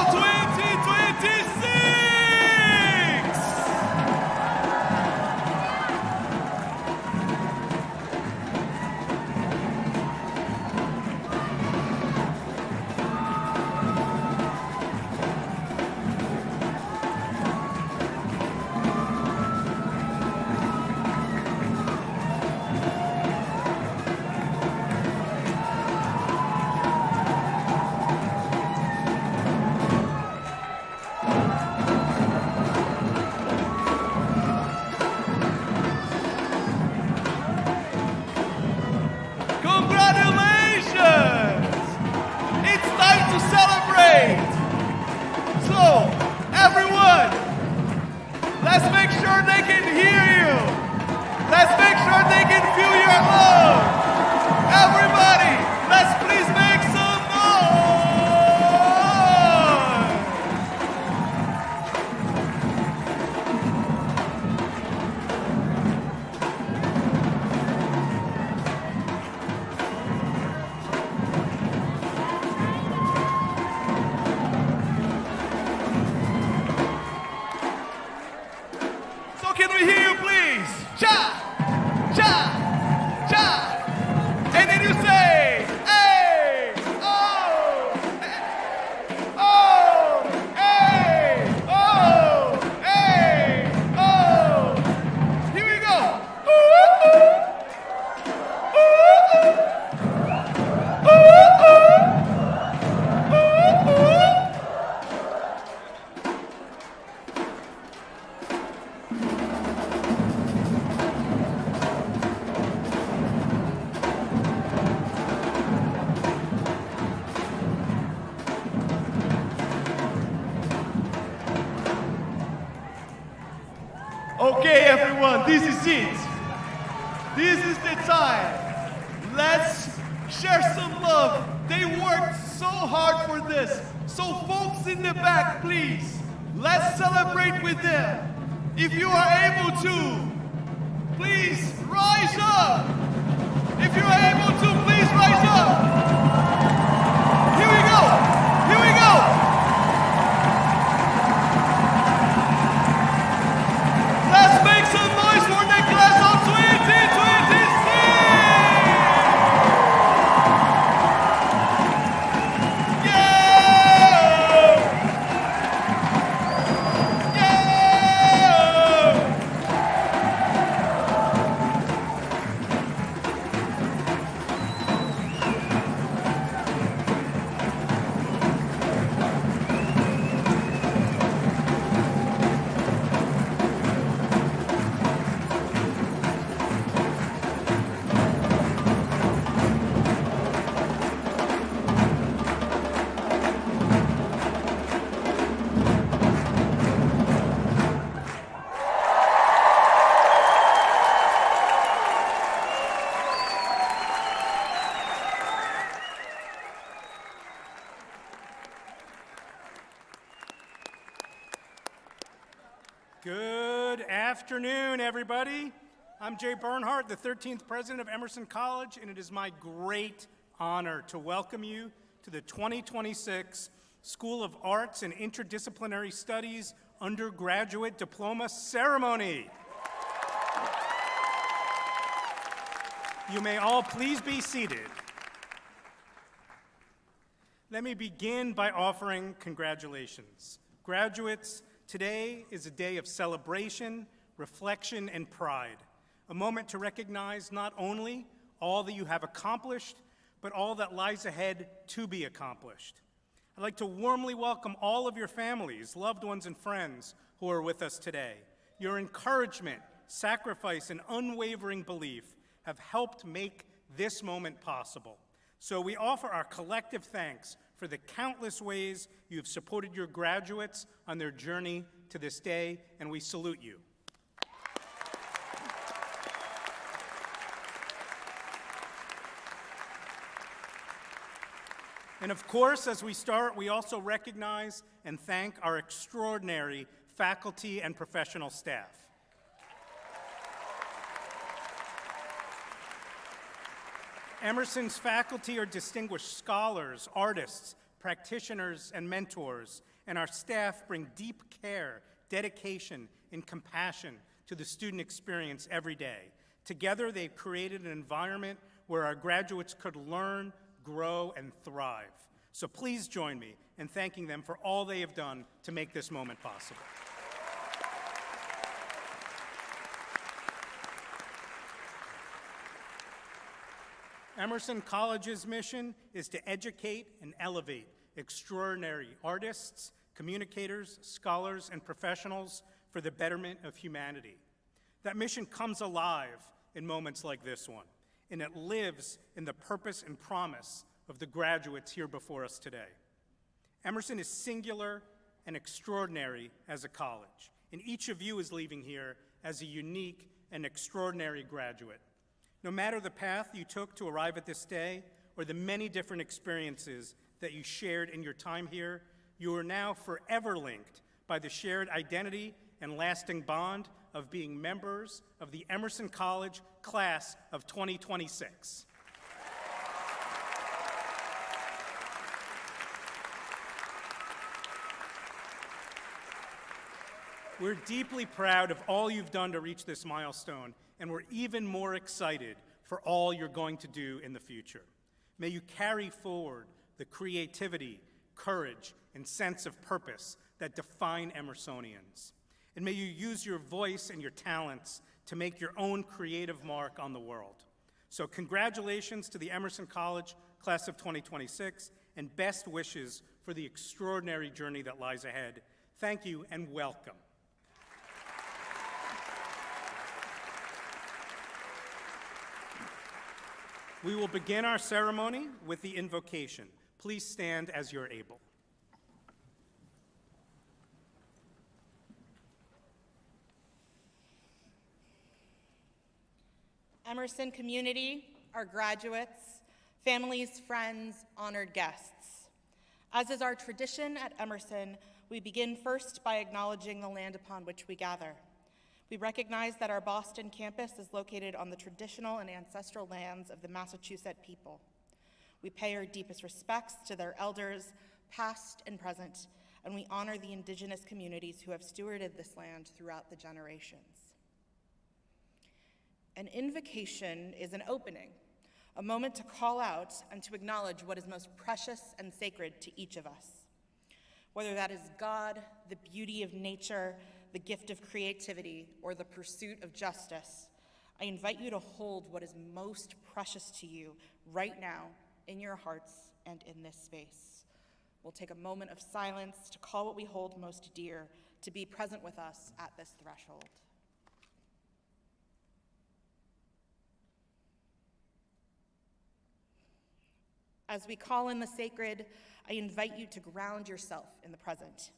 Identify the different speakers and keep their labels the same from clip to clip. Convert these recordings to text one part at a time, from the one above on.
Speaker 1: of 2026! Let's make sure they can hear you. Let's make sure they can feel your love. Everybody, let's please make some Can we hear you, please? Cha, cha, cha. And then you say, hey, oh, hey, oh, hey, oh. Here we go. Okay, everyone, this is it. This is the time. Let's share some love. They worked so hard for this. So folks in the back, please, let's celebrate with them. If you are able to, please rise up. If you are able to, please rise up. Here we go. Here we go. Let's make some noise for the class of 2026! Yeah! Yeah!
Speaker 2: Good afternoon, everybody. I'm Jay Bernhardt, the 13th president of Emerson College, and it is my great honor to welcome you to the 2026 School of Arts and Interdisciplinary Studies Undergraduate Diploma Ceremony. You may all please be seated. Let me begin by offering congratulations. Graduates, today is a day of celebration, reflection, and pride, a moment to recognize not only all that you have accomplished, but all that lies ahead to be accomplished. I'd like to warmly welcome all of your families, loved ones, and friends who are with us today. Your encouragement, sacrifice, and unwavering belief have helped make this moment possible. So we offer our collective thanks for the countless ways you have supported your graduates on their journey to this day, and we salute you. And of course, as we start, we also recognize and thank our extraordinary faculty and professional staff. Emerson's faculty are distinguished scholars, artists, practitioners and mentors, and our staff bring deep care, dedication, and compassion to the student experience every day. Together, they've created an environment where our graduates could learn, grow, and thrive. So please join me in thanking them for all they have done to make this moment possible. Emerson College's mission is to educate and elevate extraordinary artists, communicators, scholars, and professionals for the betterment of humanity. That mission comes alive in moments like this one, and it lives in the purpose and promise of the graduates here before us today. Emerson is singular and extraordinary as a college, and each of you is leaving here as a unique and extraordinary graduate. No matter the path you took to arrive at this day or the many different experiences that you shared in your time here, you are now forever linked by the shared identity and lasting bond of being members of the Emerson College class of 2026. We're deeply proud of all you've done to reach this milestone, and we're even more excited for all you're going to do in the future. May you carry forward the creativity, courage, and sense of purpose that define Emersonians. And may you use your voice and your talents to make your own creative mark on the world. So congratulations to the Emerson College class of 2026, and best wishes for the extraordinary journey that lies ahead. Thank you and welcome. We will begin our ceremony with the invocation. Please stand as you're able.
Speaker 3: Emerson community, our graduates, families, friends, honored guests. As is our tradition at Emerson, we begin first by acknowledging the land upon which we gather. We recognize that our Boston campus is located on the traditional and ancestral lands of the Massachusetts people. We pay our deepest respects to their elders, past and present, and we honor the indigenous communities who have stewarded this land throughout the generations. An invocation is an opening, a moment to call out and to acknowledge what is most precious and sacred to each of us. Whether that is God, the beauty of nature, the gift of creativity, or the pursuit of justice, I invite you to hold what is most precious to you right now in your hearts and in this space. We'll take a moment of silence to call what we hold most dear to be present with us at this threshold. As we call in the sacred, I invite you to ground yourself in the present.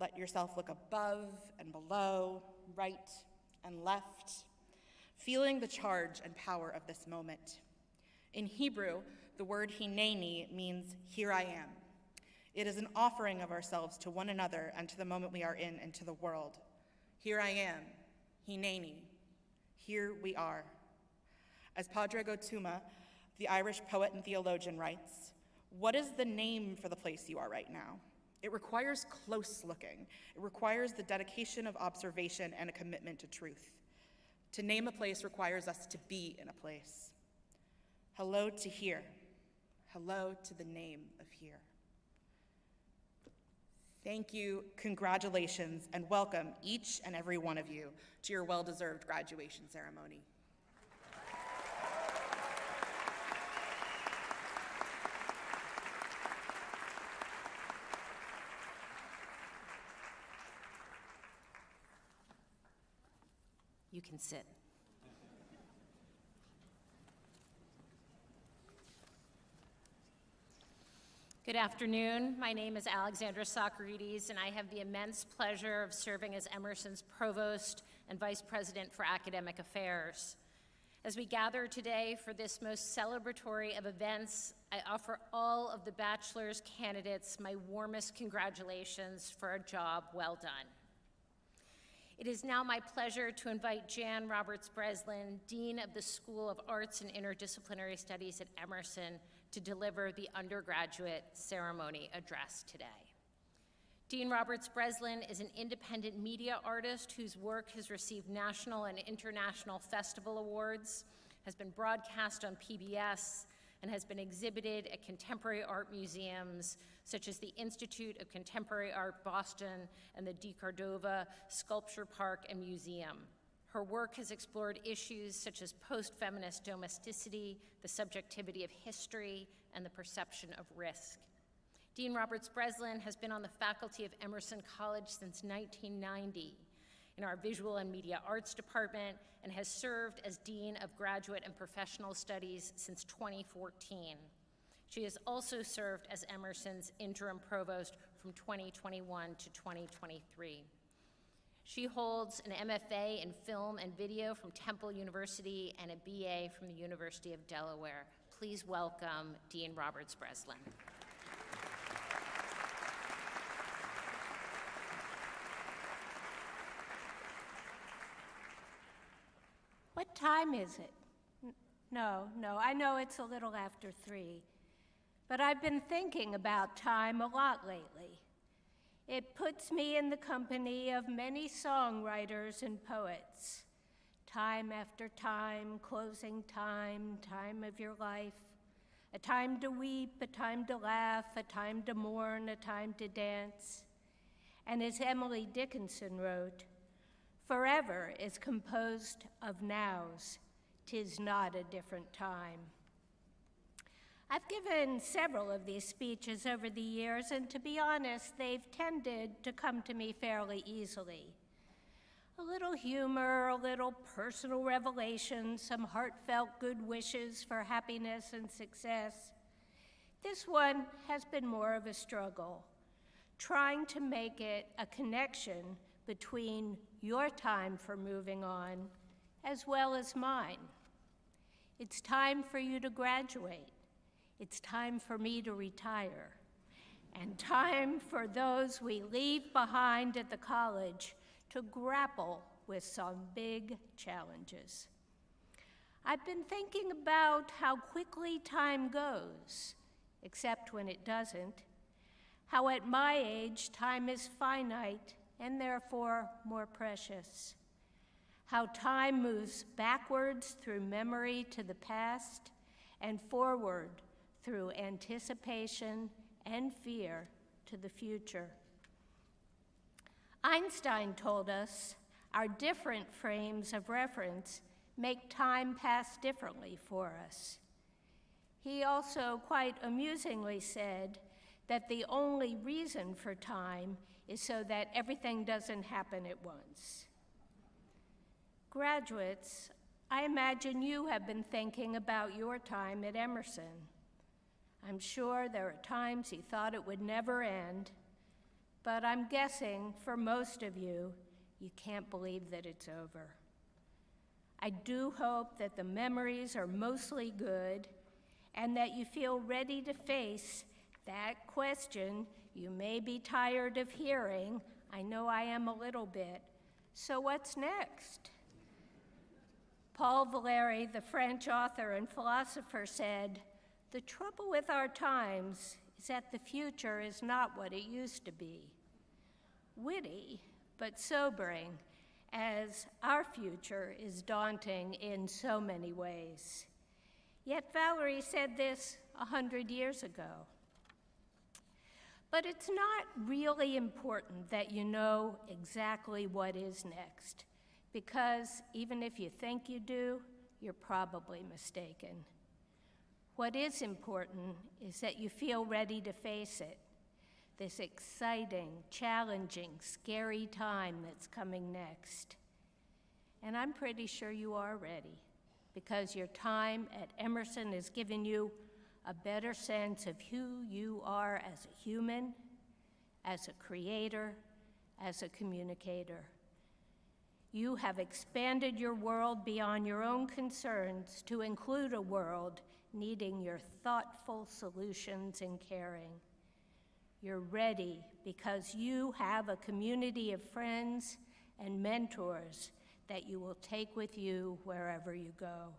Speaker 3: Let yourself look above and below, right and left, feeling the charge and power of this moment. In Hebrew, the word hineni means here I am. It is an offering of ourselves to one another and to the moment we are in and to the world. Here I am, hineni, here we are. As Padre Gotuma, the Irish poet and theologian, writes, "What is the name for the place you are right now? It requires close looking. It requires the dedication of observation and a commitment to truth. To name a place requires us to be in a place. Hello to here. Hello to the name of here." Thank you, congratulations, and welcome each and every one of you to your well-deserved graduation ceremony.
Speaker 4: You can sit. Good afternoon. My name is Alexandra Socrates, and I have the immense pleasure of serving as Emerson's Provost and Vice President for Academic Affairs. As we gather today for this most celebratory of events, I offer all of the bachelor's candidates my warmest congratulations for a job well done. It is now my pleasure to invite Jan Roberts Breslin, Dean of the School of Arts and Interdisciplinary Studies at Emerson, to deliver the undergraduate ceremony address today. Dean Roberts Breslin is an independent media artist whose work has received national and international festival awards, has been broadcast on PBS, and has been exhibited at contemporary art museums such as the Institute of Contemporary Art Boston and the Di Cordova Sculpture Park and Museum. Her work has explored issues such as post-feminist domesticity, the subjectivity of history, and the perception of risk. Dean Roberts Breslin has been on the faculty of Emerson College since 1990 in our Visual and Media Arts Department and has served as Dean of Graduate and Professional Studies since 2014. She has also served as Emerson's interim provost from 2021 to 2023. She holds an MFA in film and video from Temple University and a BA from the University of Delaware. Please welcome Dean Roberts Breslin.
Speaker 5: What time is it? No, I know it's a little after 3, but I've been thinking about time a lot lately. It puts me in the company of many songwriters and poets. Time after time, closing time, time of your life, a time to weep, a time to laugh, a time to mourn, a time to dance. And as Emily Dickinson wrote, forever is composed of nows, 'tis not a different time. I've given several of these speeches over the years, and to be honest, they've tended to come to me fairly easily. A little humor, a little personal revelation, some heartfelt good wishes for happiness and success. This one has been more of a struggle, trying to make it a connection between your time for moving on as well as mine. It's time for you to graduate. It's time for me to retire. And time for those we leave behind at the college to grapple with some big challenges. I've been thinking about how quickly time goes, except when it doesn't, how at my age time is finite and therefore more precious, how time moves backwards through memory to the past and forward through anticipation and fear to the future. Einstein told us our different frames of reference make time pass differently for us. He also quite amusingly said that the only reason for time is so that everything doesn't happen at once. Graduates, I imagine you have been thinking about your time at Emerson. I'm sure there are times you thought it would never end, but I'm guessing for most of you, you can't believe that it's over. I do hope that the memories are mostly good and that you feel ready to face that question you may be tired of hearing. I know I am a little bit. So what's next? Paul Valéry, the French author and philosopher, said, "The trouble with our times is that the future is not what it used to be." Witty, but sobering, as our future is daunting in so many ways. Yet Valéry said this 100 years ago. But it's not really important that you know exactly what is next, because even if you think you do, you're probably mistaken. What is important is that you feel ready to face it, this exciting, challenging, scary time that's coming next. And I'm pretty sure you are ready, because your time at Emerson has given you a better sense of who you are as a human, as a creator, as a communicator. You have expanded your world beyond your own concerns to include a world needing your thoughtful solutions and caring. You're ready because you have a community of friends and mentors that you will take with you wherever you go.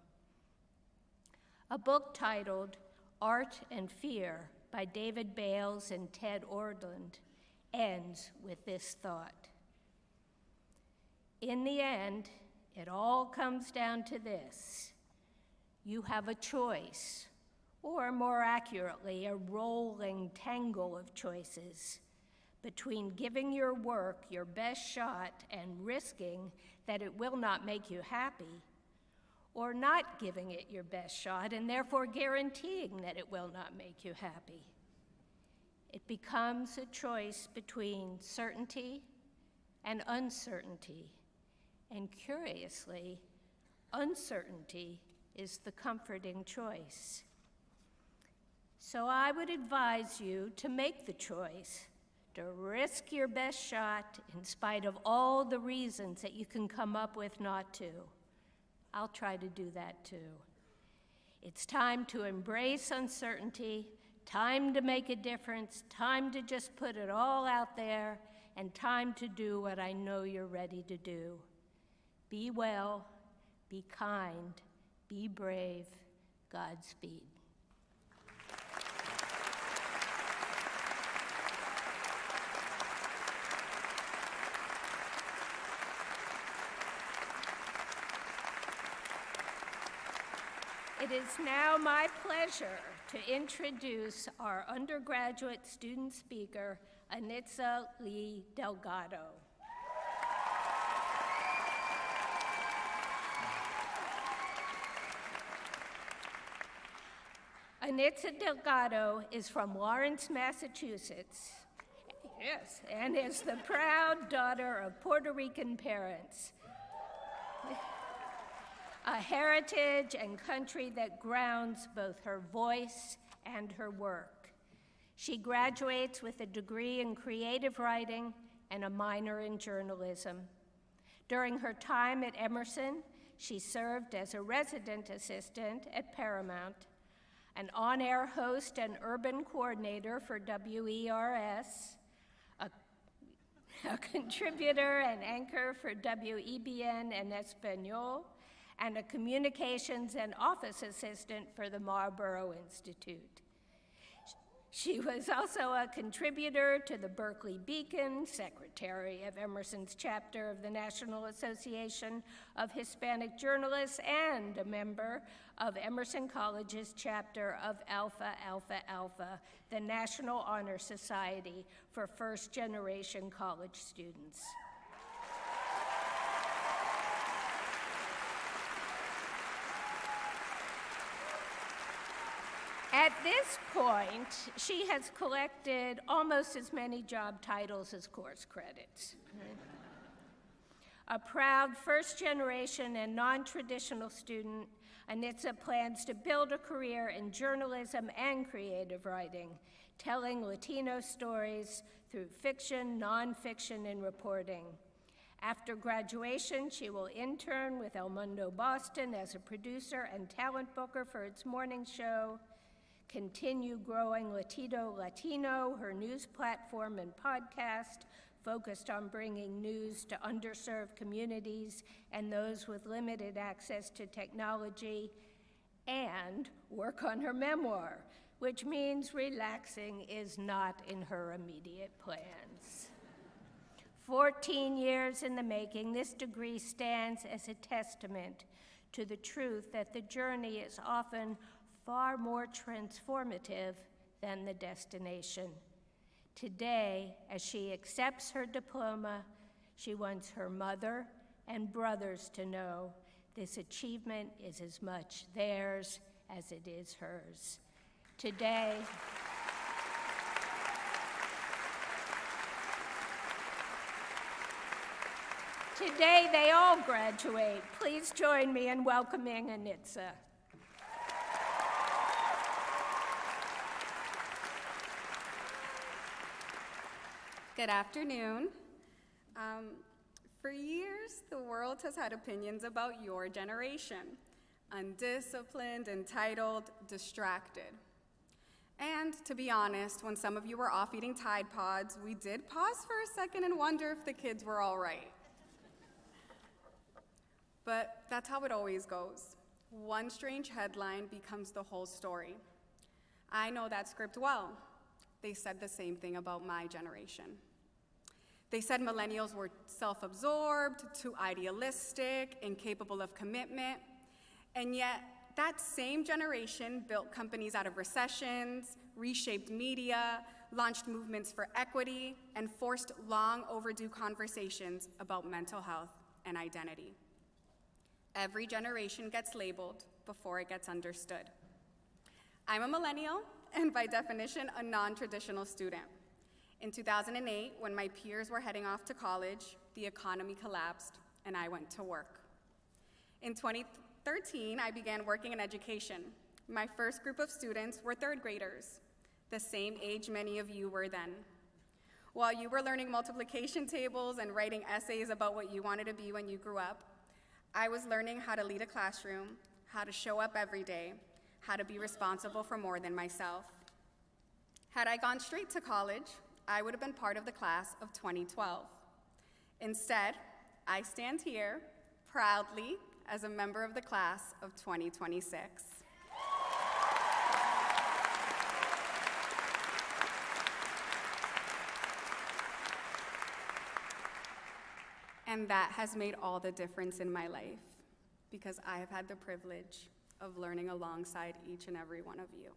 Speaker 5: A book titled Art and Fear by David Bales and Ted Orland ends with this thought. In the end, it all comes down to this. You have a choice, or more accurately, a rolling tangle of choices between giving your work your best shot and risking that it will not make you happy, or not giving it your best shot and therefore guaranteeing that it will not make you happy. It becomes a choice between certainty and uncertainty. And curiously, uncertainty is the comforting choice. So I would advise you to make the choice to risk your best shot in spite of all the reasons that you can come up with not to. I'll try to do that too. It's time to embrace uncertainty, time to make a difference, time to just put it all out there, and time to do what I know you're ready to do. Be well, be kind, be brave, Godspeed. It is now my pleasure to introduce our undergraduate student speaker, Anitza Lee Delgado. Anitza Delgado is from Lawrence, Massachusetts, yes, and is the proud daughter of Puerto Rican parents. A heritage and country that grounds both her voice and her work. She graduates with a degree in creative writing and a minor in journalism. During her time at Emerson, she served as a resident assistant at Paramount, an on-air host and urban coordinator for WERS, a contributor and anchor for WEBN and Espanol, and a communications and office assistant for the Marlborough Institute. She was also a contributor to the Berkeley Beacon, secretary of Emerson's chapter of the National Association of Hispanic Journalists, and a member of Emerson College's chapter of Alpha Alpha Alpha, the National Honor Society for first-generation college students. At this point, she has collected almost as many job titles as course credits. A proud first-generation and non-traditional student, Anitza plans to build a career in journalism and creative writing, telling Latino stories through fiction, nonfiction, and reporting. After graduation, she will intern with El Mundo Boston as a producer and talent booker for its morning show, continue growing Latino, her news platform and podcast, focused on bringing news to underserved communities and those with limited access to technology, and work on her memoir, which means relaxing is not in her immediate plans. 14 years in the making, this degree stands as a testament to the truth that the journey is often far more transformative than the destination. Today, as she accepts her diploma, she wants her mother and brothers to know this achievement is as much theirs as it is hers. Today, they all graduate. Please join me in welcoming Anitza.
Speaker 6: Good afternoon. For years, the world has had opinions about your generation: undisciplined, entitled, distracted. And to be honest, when some of you were off eating Tide Pods, we did pause for a second and wonder if the kids were all right. But that's how it always goes. One strange headline becomes the whole story. I know that script well. They said the same thing about my generation. They said millennials were self-absorbed, too idealistic, incapable of commitment, and yet that same generation built companies out of recessions, reshaped media, launched movements for equity, and forced long overdue conversations about mental health and identity. Every generation gets labeled before it gets understood. I'm a millennial, and by definition, a non-traditional student. In 2008, when my peers were heading off to college, the economy collapsed, and I went to work. In 2013, I began working in education. My first group of students were third graders, the same age many of you were then. While you were learning multiplication tables and writing essays about what you wanted to be when you grew up, I was learning how to lead a classroom, how to show up every day, how to be responsible for more than myself. Had I gone straight to college, I would have been part of the class of 2012. Instead, I stand here proudly as a member of the class of 2026. And that has made all the difference in my life, because I have had the privilege of learning alongside each and every one of you.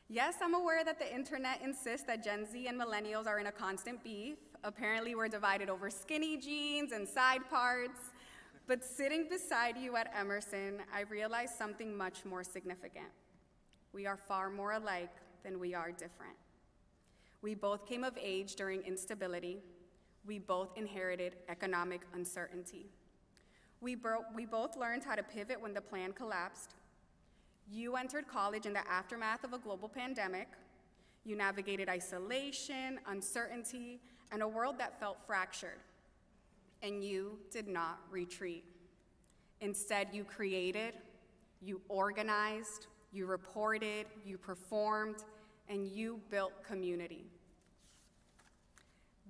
Speaker 6: Yes, I'm aware that the internet insists that Gen Z and millennials are in a constant beef. Apparently, we're divided over skinny jeans and side parts. But sitting beside you at Emerson, I realized something much more significant. We are far more alike than we are different. We both came of age during instability. We both inherited economic uncertainty. We both learned how to pivot when the plan collapsed. You entered college in the aftermath of a global pandemic. You navigated isolation, uncertainty, and a world that felt fractured. And you did not retreat. Instead, you created, you organized, you reported, you performed, and you built community.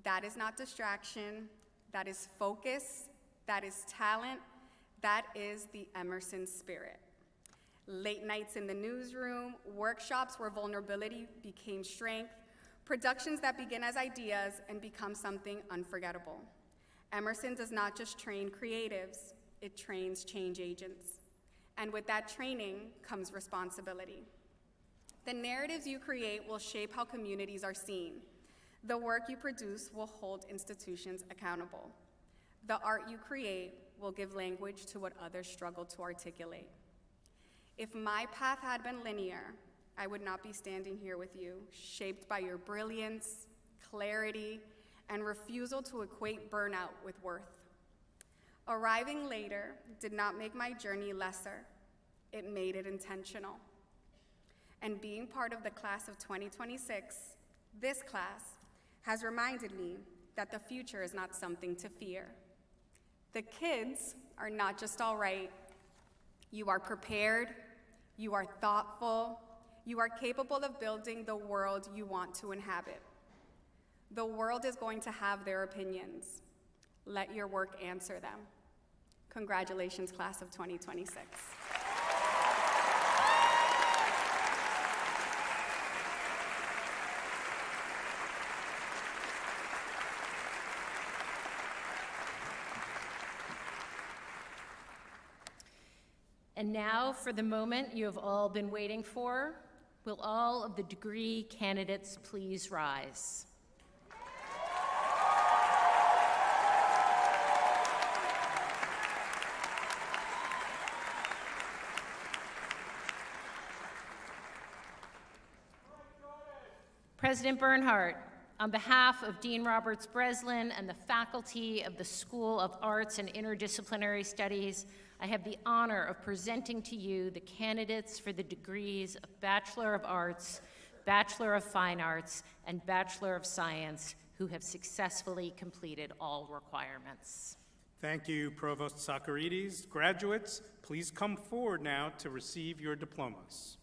Speaker 6: That is not distraction, that is focus, that is talent, that is the Emerson spirit. Late nights in the newsroom, workshops where vulnerability became strength, productions that begin as ideas and become something unforgettable. Emerson does not just train creatives, it trains change agents. And with that training comes responsibility. The narratives you create will shape how communities are seen. The work you produce will hold institutions accountable. The art you create will give language to what others struggle to articulate. If my path had been linear, I would not be standing here with you, shaped by your brilliance, clarity, and refusal to equate burnout with worth. Arriving later did not make my journey lesser, it made it intentional. And being part of the class of 2026, this class, has reminded me that the future is not something to fear. The kids are not just all right. You are prepared, you are thoughtful, you are capable of building the world you want to inhabit. The world is going to have their opinions. Let your work answer them. Congratulations, class of 2026.
Speaker 4: And now for the moment you have all been waiting for. Will all of the degree candidates please rise? President Bernhardt, on behalf of Dean Roberts Breslin and the faculty of the School of Arts and Interdisciplinary Studies, I have the honor of presenting to you the candidates for the degrees of Bachelor of Arts, Bachelor of Fine Arts, and Bachelor of Science who have successfully completed all requirements.
Speaker 2: Thank you, Provost Sakarides. Graduates, please come forward now to receive your diplomas.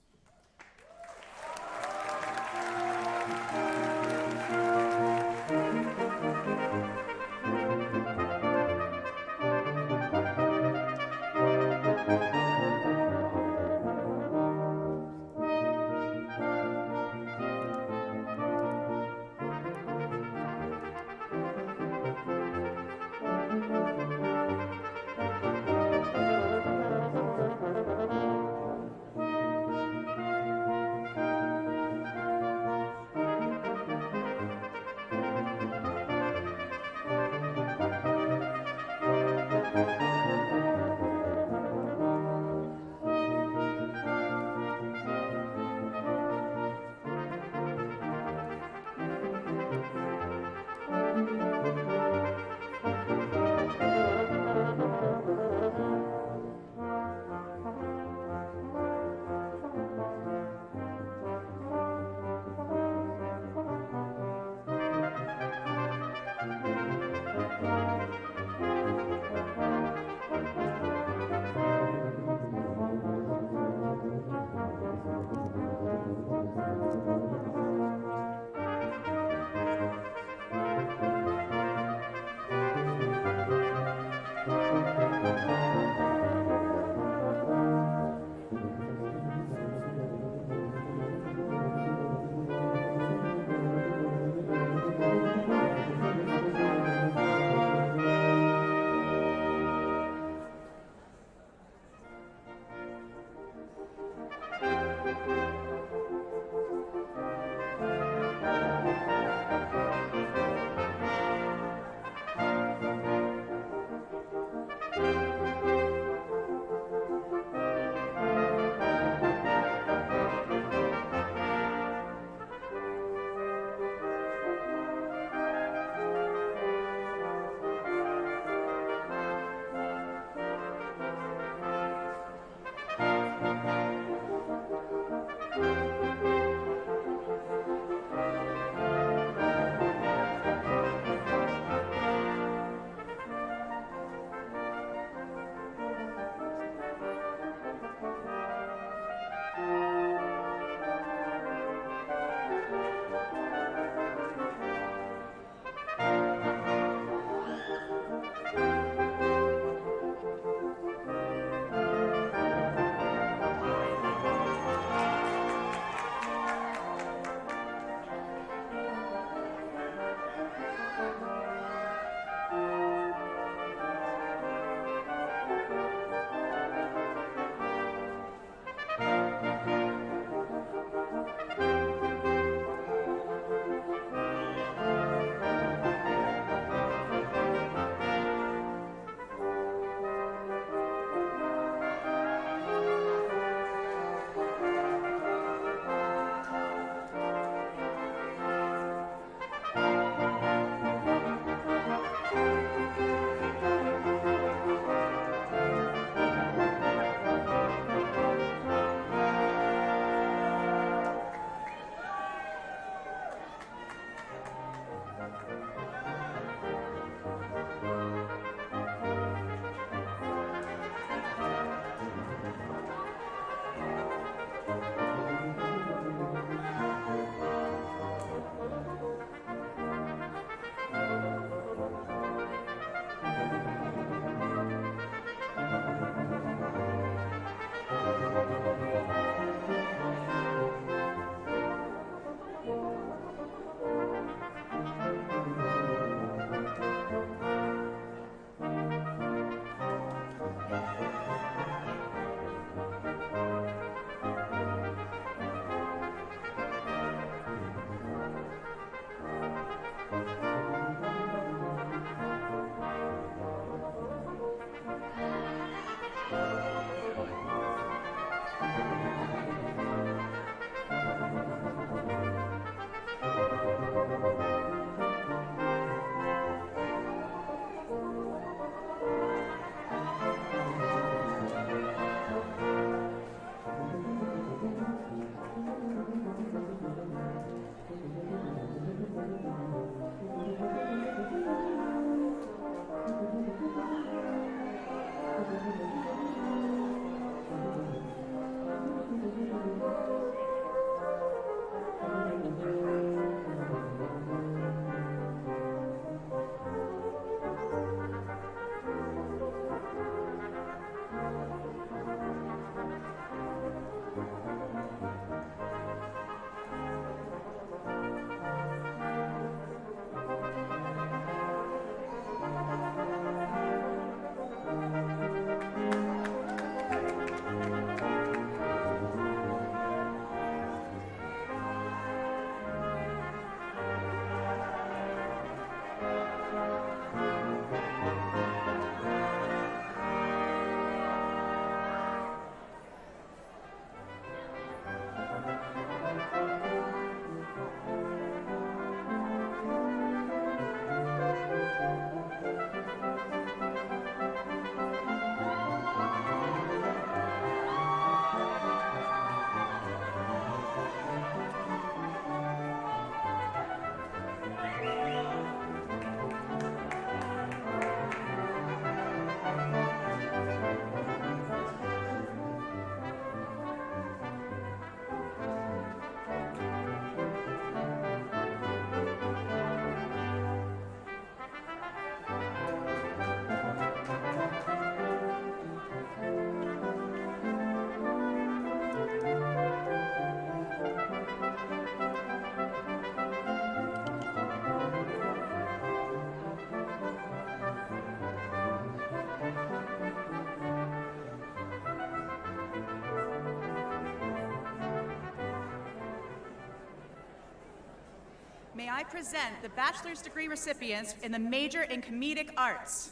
Speaker 7: I present the bachelor's degree recipients in the major in comedic arts.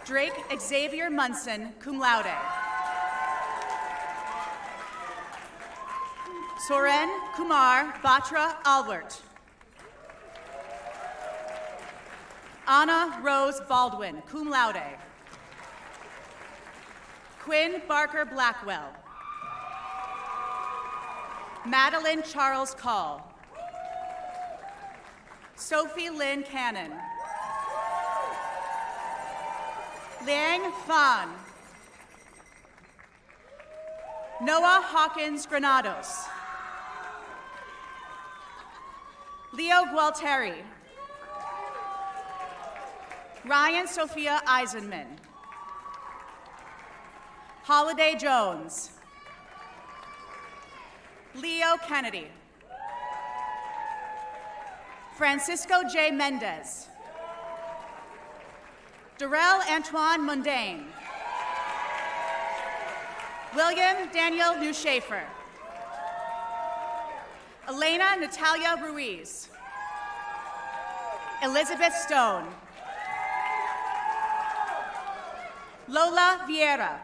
Speaker 7: Drake Xavier Munson, cum laude. Soren Kumar Batra Albert. Anna Rose Baldwin, cum laude. Quinn Barker Blackwell. Madeline Charles Call. Sophie Lynn Cannon. Liang Fan. Noah Hawkins Granados. Leo Gualteri. Ryan Sophia Eisenman. Holiday Jones. Leo Kennedy. Francisco J. Mendez. Darrell Antoine Mundane. William Daniel Newshafer. Elena Natalia Ruiz. Elizabeth Stone. Lola Vieira.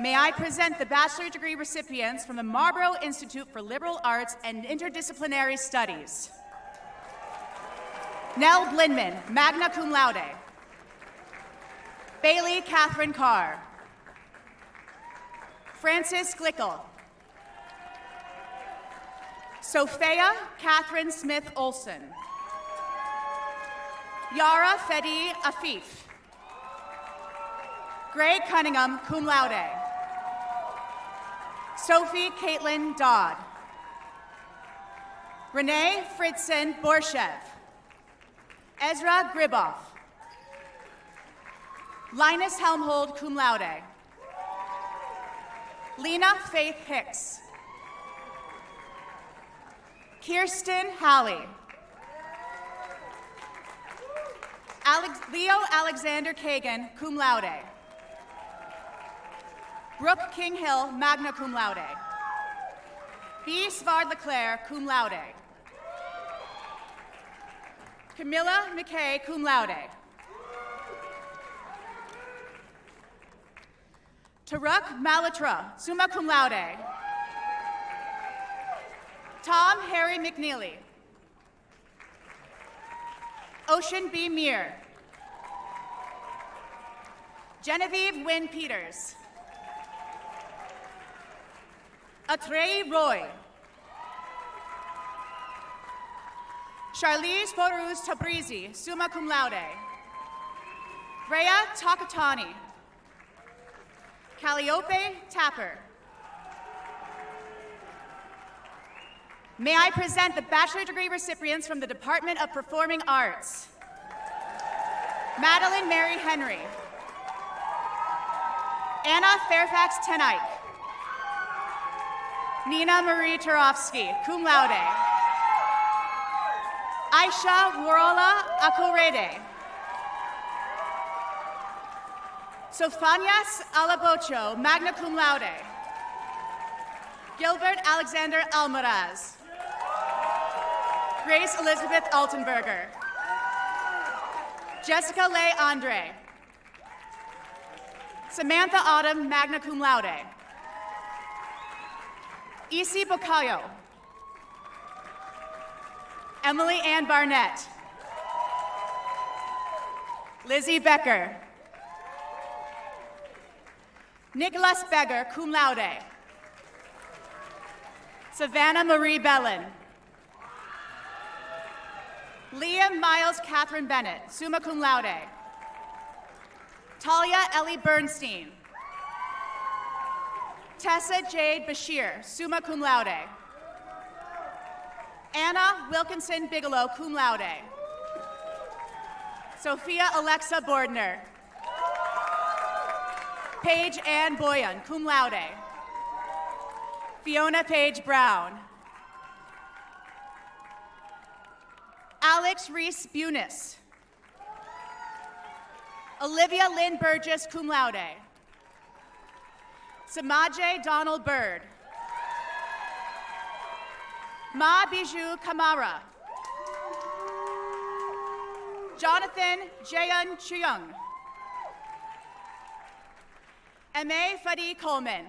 Speaker 7: May I present the bachelor degree recipients from the Marlborough Institute for Liberal Arts and Interdisciplinary Studies. Nell Blindman, magna cum laude. Bailey Catherine Carr. Francis Glickel. Sophia Catherine Smith Olson. Yara Fedi Afif. Greg Cunningham, cum laude. Sophie Caitlin Dodd. Renee Fritzen Borshev. Ezra Griboff. Linus Helmhold, cum laude. Lena Faith Hicks. Kirsten Halley. Leo Alexander Kagan, cum laude. Brooke King Hill, magna cum laude. B. Svard Leclerc, cum laude. Camilla McKay, cum laude. Taruk Malatra, summa cum laude. Tom Harry McNeely. Ocean B. Meir. Genevieve Wynne Peters. Atrey Roy. Charlize Foruz Tabrizi, summa cum laude. Rhea Takatani. Calliope Tapper. May I present the bachelor degree recipients from the Department of Performing Arts. Madeline Mary Henry. Anna Fairfax Tenike. Nina Marie Turovsky, cum laude. Aisha Worola Akorede. Sofanias Alabocho, magna cum laude. Gilbert Alexander Almaraz. Grace Elizabeth Altenberger. Jessica Leigh Andre. Samantha Autumn, magna cum laude. Isi Bukayo. Emily Ann Barnett. Lizzie Becker. Nicholas Beggar, cum laude. Savannah Marie Bellin. Liam Miles Catherine Bennett, summa cum laude. Talia Ellie Bernstein. Tessa Jade Bashir, summa cum laude. Anna Wilkinson Bigelow, cum laude. Sophia Alexa Bordner. Paige Ann Boyan, cum laude. Fiona Page Brown. Alex Reese Bunis. Olivia Lynn Burgess, cum laude. Samaje Donald Bird. Ma Bijou Kamara. Jonathan Jaeun Chuyung. Ame Fadi Coleman.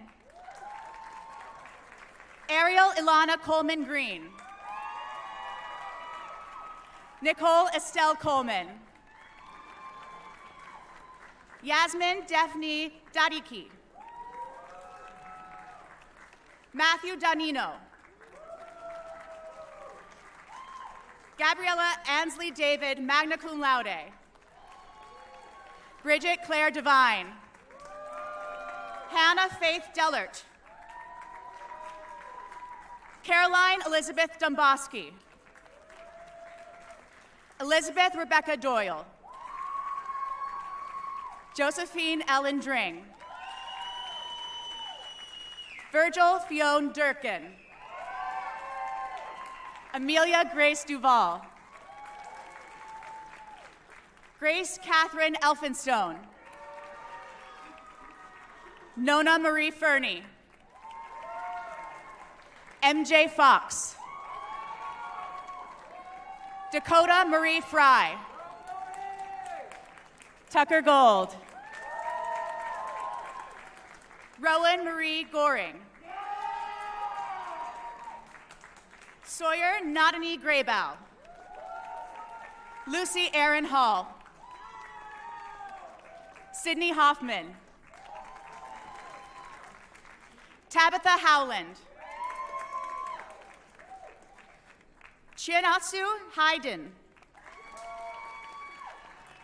Speaker 7: Ariel Ilana Coleman Green. Nicole Estelle Coleman. Yasmin Daphne Dadiki. Matthew Danino. Gabriella Ansley David, magna cum laude. Bridget Claire Devine. Hannah Faith Dellert. Caroline Elizabeth Domboski. Elizabeth Rebecca Doyle. Josephine Ellen Dring. Virgil Fionn Durkin. Amelia Grace Duval. Grace Catherine Elphinstone. Nona Marie Fernie. MJ Fox. Dakota Marie Fry. Tucker Gold. Rowan Marie Goring. Sawyer Nodini Graybow. Lucy Aaron Hall. Sydney Hoffman. Tabitha Howland. Chianatsu Hayden.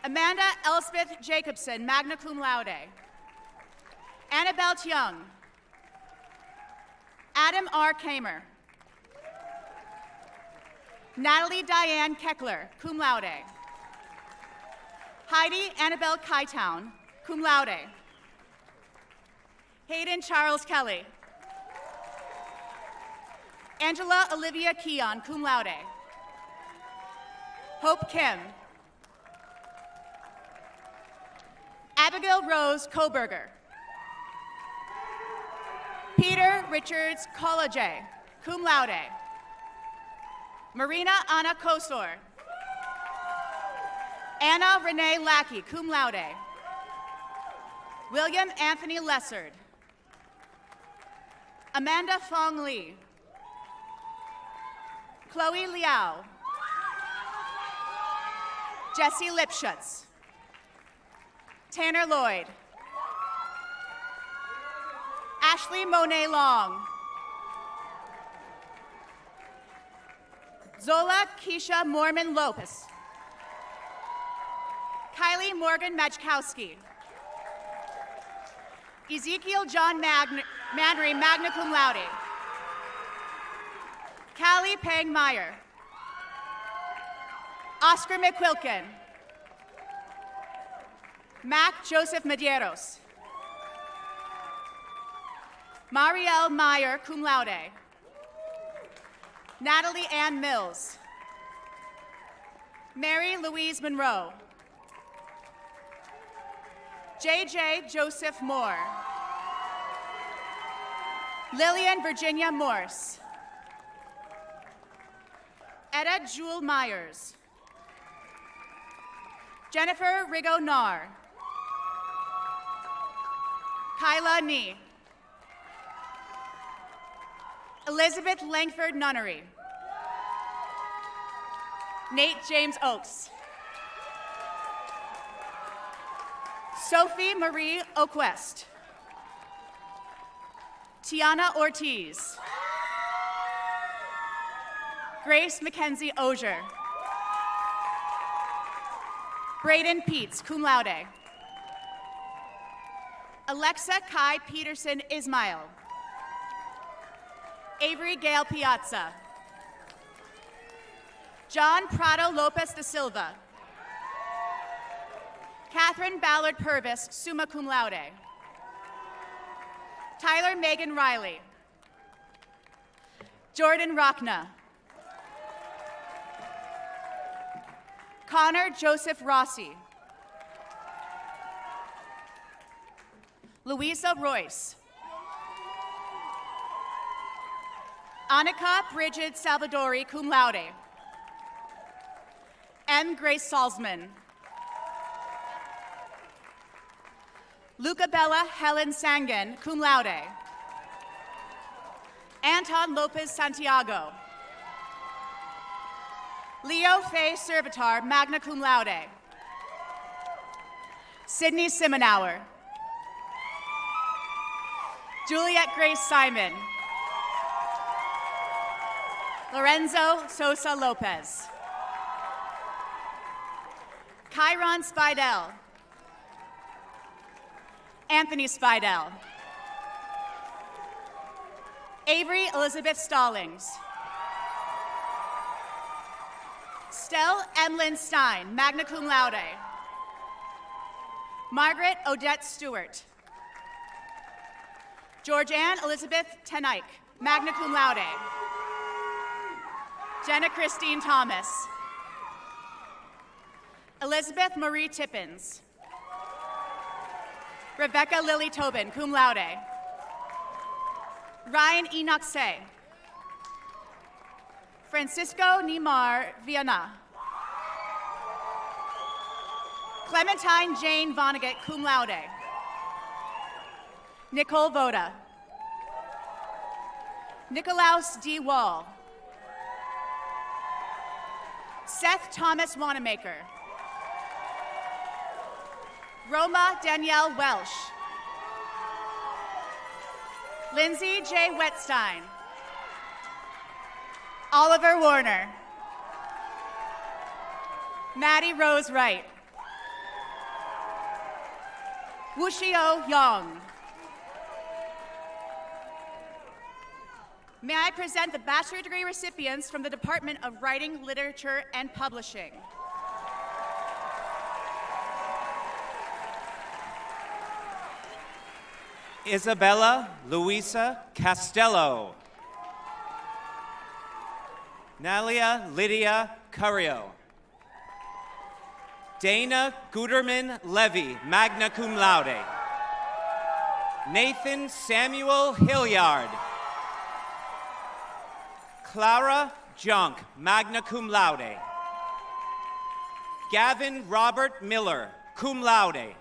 Speaker 7: Amanda Elspeth Jacobson, magna cum laude. Annabelle Tiong. Adam R. Kamer. Natalie Diane Keckler, cum laude. Heidi Annabelle Kytown, cum laude. Hayden Charles Kelly. Angela Olivia Keon, cum laude. Hope Kim. Abigail Rose Koberger. Peter Richards College, cum laude. Marina Anna Kosor. Anna Renee Lackey, cum laude. William Anthony Lessard. Amanda Fong Lee. Chloe Liao. Jesse Lipschutz. Tanner Lloyd. Ashley Monet Long. Zola Keisha Mormon Lopez. Kylie Morgan Majkowski. Ezekiel John Manry, magna cum laude. Callie Pang Meyer. Oscar McQuilkin. Mac Joseph Medeiros. Marielle Meyer, cum laude. Natalie Ann Mills. Mary Louise Monroe. JJ Joseph Moore. Lillian Virginia Morse. Etta Jewel Myers. Jennifer Rigo Nar. Kyla Nee. Elizabeth Langford Nunnery. Nate James Oakes. Sophie Marie Oquest. Tiana Ortiz. Grace Mackenzie Ogier. Braden Peets, cum laude. Alexa Kai Peterson Ismail. Avery Gale Piazza. John Prado Lopez da Silva. Catherine Ballard Purvis, summa cum laude. Tyler Megan Riley. Jordan Rockna. Connor Joseph Rossi. Louisa Royce. Annika Bridget Salvadori, cum laude. M. Grace Salzman. Luca Bella Helen Sangan, cum laude. Anton Lopez Santiago. Leo Faye Servitar, magna cum laude. Sydney Simonauer. Juliet Grace Simon. Lorenzo Sosa Lopez. Chiron Spidel. Anthony Spidel. Avery Elizabeth Stallings. Stell Emlyn Stein, magna cum laude. Margaret Odette Stewart. Georgianne Elizabeth Tenike, magna cum laude. Jenna Christine Thomas. Elizabeth Marie Tippins. Rebecca Lily Tobin, cum laude. Ryan Enoch Say. Francisco Nimar Viana. Clementine Jane Vonnegut, cum laude. Nicole Voda. Nicolaus D. Wall. Seth Thomas Wanamaker. Roma Danielle Welsh. Lindsay J. Wetstein. Oliver Warner. Maddie Rose Wright. Wushio Young. May I present the bachelor degree recipients from the Department of Writing, Literature, and Publishing.
Speaker 8: Isabella Luisa Castello. Nalia Lydia Carrillo. Dana Guterman Levy, magna cum laude. Nathan Samuel Hilliard. Clara Junk, magna cum laude. Gavin Robert Miller, cum laude.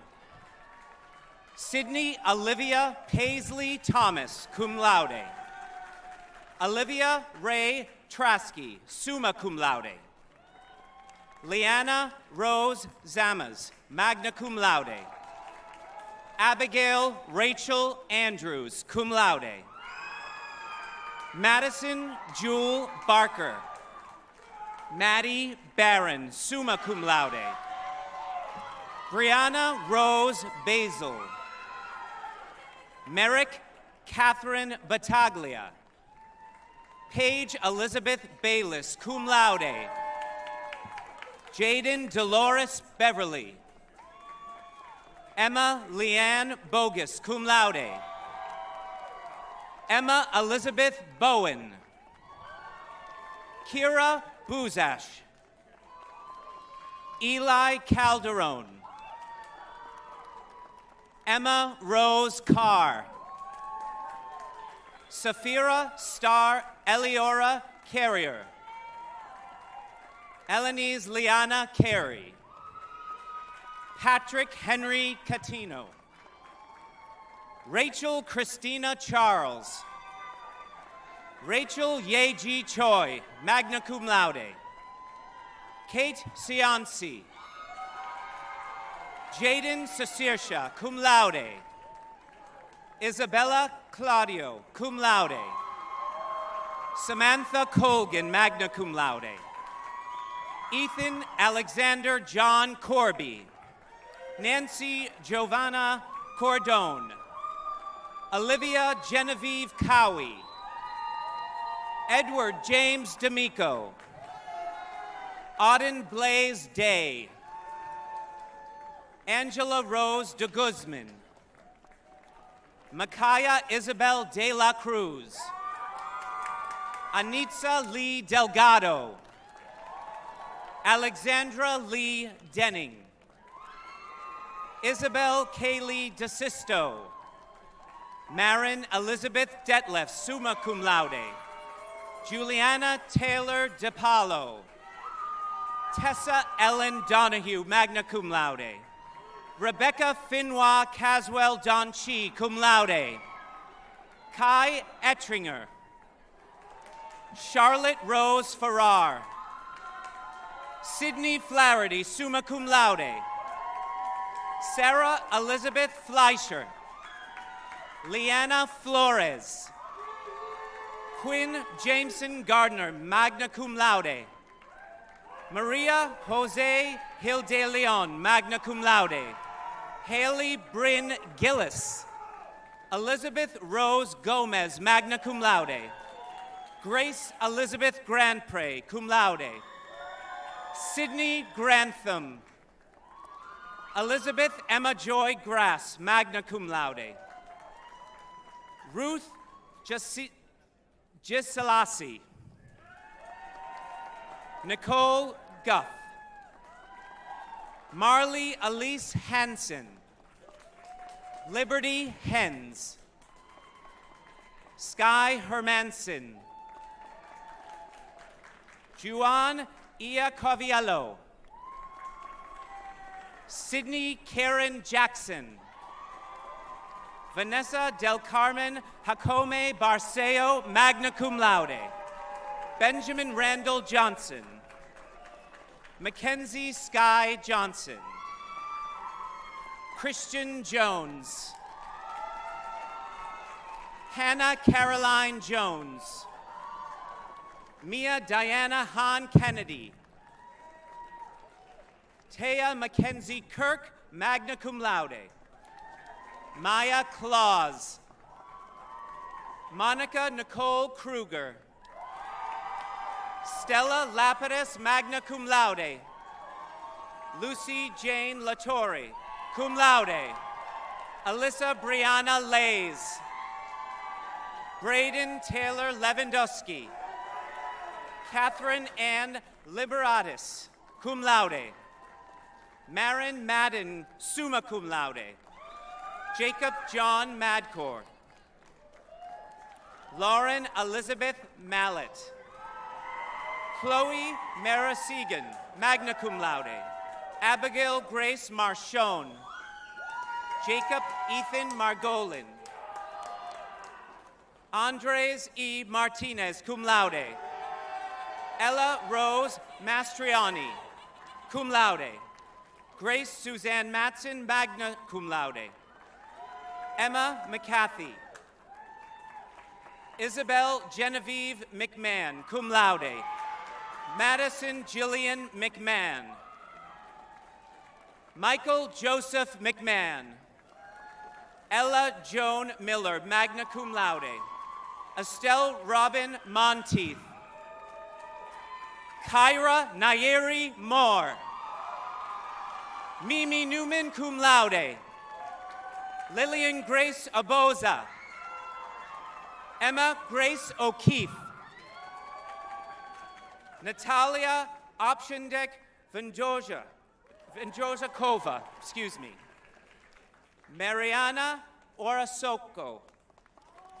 Speaker 8: Sydney Olivia Paisley Thomas, cum laude. Olivia Ray Trasky, summa cum laude. Leanna Rose Zamas, magna cum laude. Abigail Rachel Andrews, cum laude. Madison Jewel Barker. Maddie Barron, summa cum laude. Brianna Rose Basil. Merrick Catherine Battaglia. Paige Elizabeth Bayliss, cum laude. Jaden Dolores Beverly. Emma Leanne Bogus, cum laude. Emma Elizabeth Bowen. Kira Buzash. Eli Calderon. Emma Rose Carr. Safira Star Eliora Carrier. Elenise Liana Carey. Patrick Henry Catino. Rachel Christina Charles. Rachel Yeji Choi, magna cum laude. Kate Cianci. Jaden Sacirsha, cum laude. Isabella Claudio, cum laude. Samantha Colgan, magna cum laude. Ethan Alexander John Corby. Nancy Giovanna Cordone. Olivia Genevieve Cowie. Edward James D'Amico. Auden Blaze Day. Angela Rose de Guzman. Micaiah Isabel de la Cruz. Anitza Lee Delgado. Alexandra Lee Denning. Isabel Kaylee DeSisto. Marin Elizabeth Detlef, summa cum laude. Juliana Taylor DePaulo. Tessa Ellen Donahue, magna cum laude. Rebecca Finwa Caswell Donchi, cum laude. Kai Ettringer. Charlotte Rose Farrar. Sydney Flaherty, summa cum laude. Sarah Elizabeth Fleischer. Leanna Flores. Quinn Jameson Gardner, magna cum laude. Maria Jose Hill de Leon, magna cum laude. Haley Bryn Gillis. Elizabeth Rose Gomez, magna cum laude. Grace Elizabeth Grandpre, cum laude. Sydney Grantham. Elizabeth Emma Joy Grass, magna cum laude. Ruth Giselasi. Nicole Guff. Marley Elise Hansen. Liberty Hens. Sky Hermanson. Juan Iacoviello. Sydney Karen Jackson. Vanessa Del Carmen Jacome Barceo, magna cum laude. Benjamin Randall Johnson. Mackenzie Sky Johnson. Christian Jones. Hannah Caroline Jones. Mia Diana Hahn Kennedy. Taya Mackenzie Kirk, magna cum laude. Maya Claus. Monica Nicole Kruger. Stella Lapidus, magna cum laude. Lucy Jane Latore, cum laude. Alyssa Brianna Lays. Braden Taylor Lewandowski. Catherine Ann Liberatis, cum laude. Marin Madden, summa cum laude. Jacob John Madcore. Lauren Elizabeth Mallet. Chloe Mara Segan, magna cum laude. Abigail Grace Marchon. Jacob Ethan Margolin. Andres E. Martinez, cum laude. Ella Rose Mastriani, cum laude. Grace Suzanne Matson, magna cum laude. Emma McCarthy. Isabel Genevieve McMahon, cum laude. Madison Jillian McMahon. Michael Joseph McMahon. Ella Joan Miller, magna cum laude. Estelle Robin Monteith. Kyra Nayeri Moore. Mimi Newman, cum laude. Lillian Grace Aboza. Emma Grace O'Keefe. Natalia Opshendek Venjojakova, Mariana Orasoko.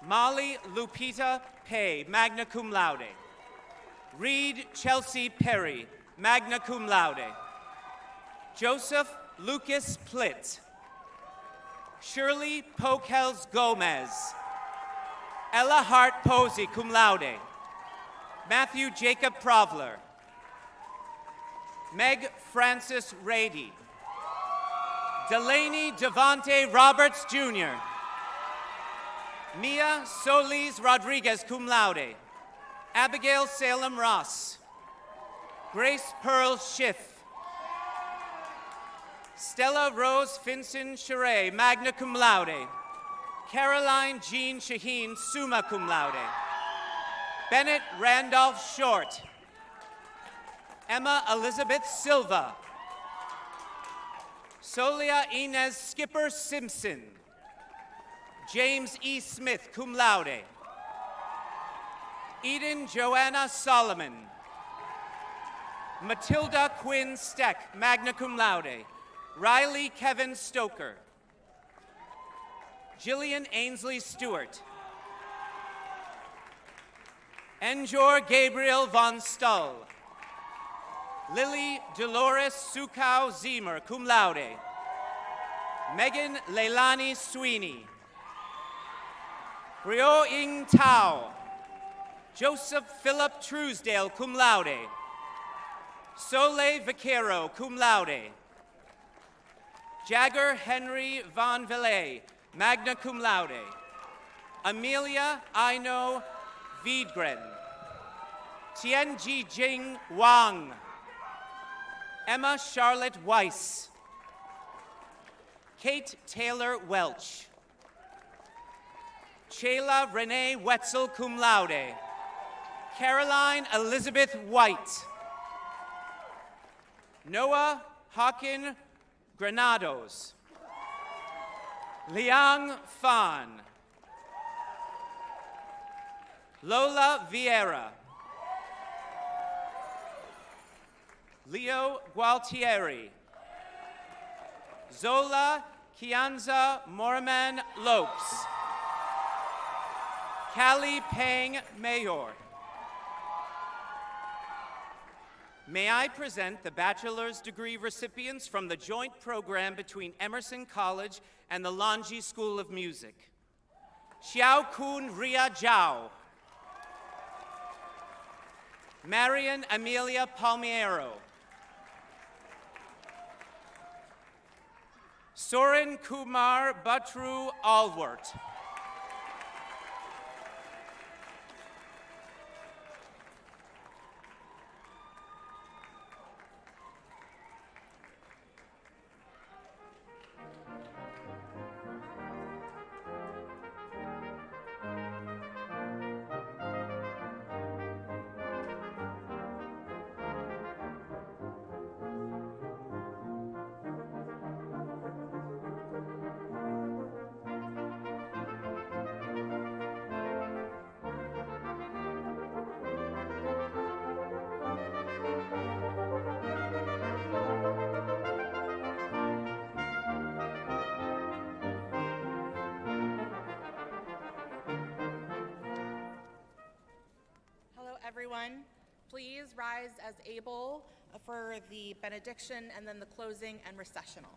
Speaker 8: Molly Lupita Pei, magna cum laude. Reed Chelsea Perry, magna cum laude. Joseph Lucas Plitt. Shirley Pokels Gomez. Ella Hart Posey, cum laude. Matthew Jacob Provler. Meg Francis Rady. Delaney Devonte Roberts Jr. Mia Solis Rodriguez, cum laude. Abigail Salem Ross. Grace Pearl Schiff. Stella Rose Finson Sheree, magna cum laude. Caroline Jean Shaheen, summa cum laude. Bennett Randolph Short. Emma Elizabeth Silva. Solia Inez Skipper Simpson. James E. Smith, cum laude. Eden Joanna Solomon. Matilda Quinn Steck, magna cum laude. Riley Kevin Stoker. Jillian Ainsley Stewart. Enjor Gabriel von Stull. Lily Dolores Sukau Ziemer, cum laude. Megan Leilani Sweeney. Brio Ing Tao. Joseph Philip Truesdale, cum laude. Soleil Vaquero, cum laude. Jagger Henry Von Villay, magna cum laude. Amelia Aino Wiedgren. Tianji Jing Wang. Emma Charlotte Weiss. Kate Taylor Welch. Chayla Renee Wetzel, cum laude. Caroline Elizabeth White. Noah Hawkin Granados. Liang Fan. Lola Vieira. Leo Gualtieri. Zola Kianza Moraman Lopes. Callie Pang Mayor. May I present the bachelor's degree recipients from the joint program between Emerson College and the Lanji School of Music. Xiao Kun Ria Zhao. Marian Amelia Palmiero. Soren Kumar Batru Alwart.
Speaker 3: Everyone, please rise as able for the benediction and then the closing and recessional.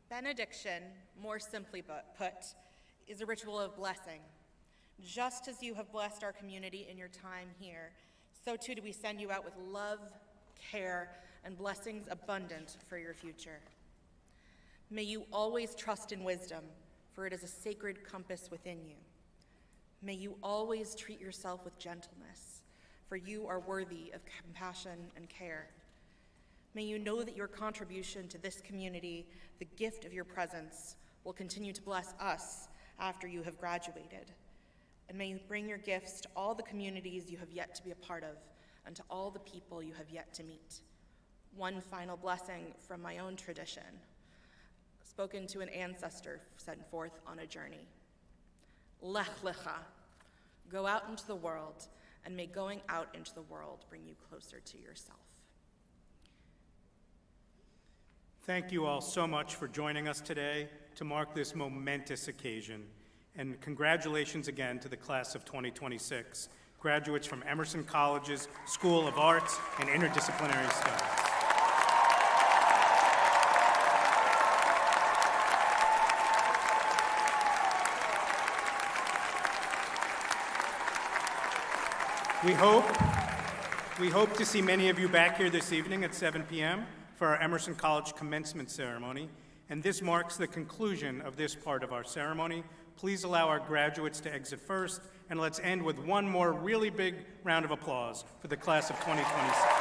Speaker 3: Benediction, more simply put, is a ritual of blessing. Just as you have blessed our community in your time here, so too do we send you out with love, care, and blessings abundant for your future. May you always trust in wisdom, for it is a sacred compass within you. May you always treat yourself with gentleness, for you are worthy of compassion and care. May you know that your contribution to this community, the gift of your presence, will continue to bless us after you have graduated. And may you bring your gifts to all the communities you have yet to be a part of, and to all the people you have yet to meet. One final blessing from my own tradition, spoken to an ancestor sent forth on a journey. Lech lecha, go out into the world, and may going out into the world bring you closer to yourself.
Speaker 2: Thank you all so much for joining us today to mark this momentous occasion. And congratulations again to the class of 2026, graduates from Emerson College's School of Arts and Interdisciplinary Studies. We hope to see many of you back here this evening at 7 p.m. for our Emerson College commencement ceremony, and this marks the conclusion of this part of our ceremony. Please allow our graduates to exit first, and let's end with one more really big round of applause for the class of 2026.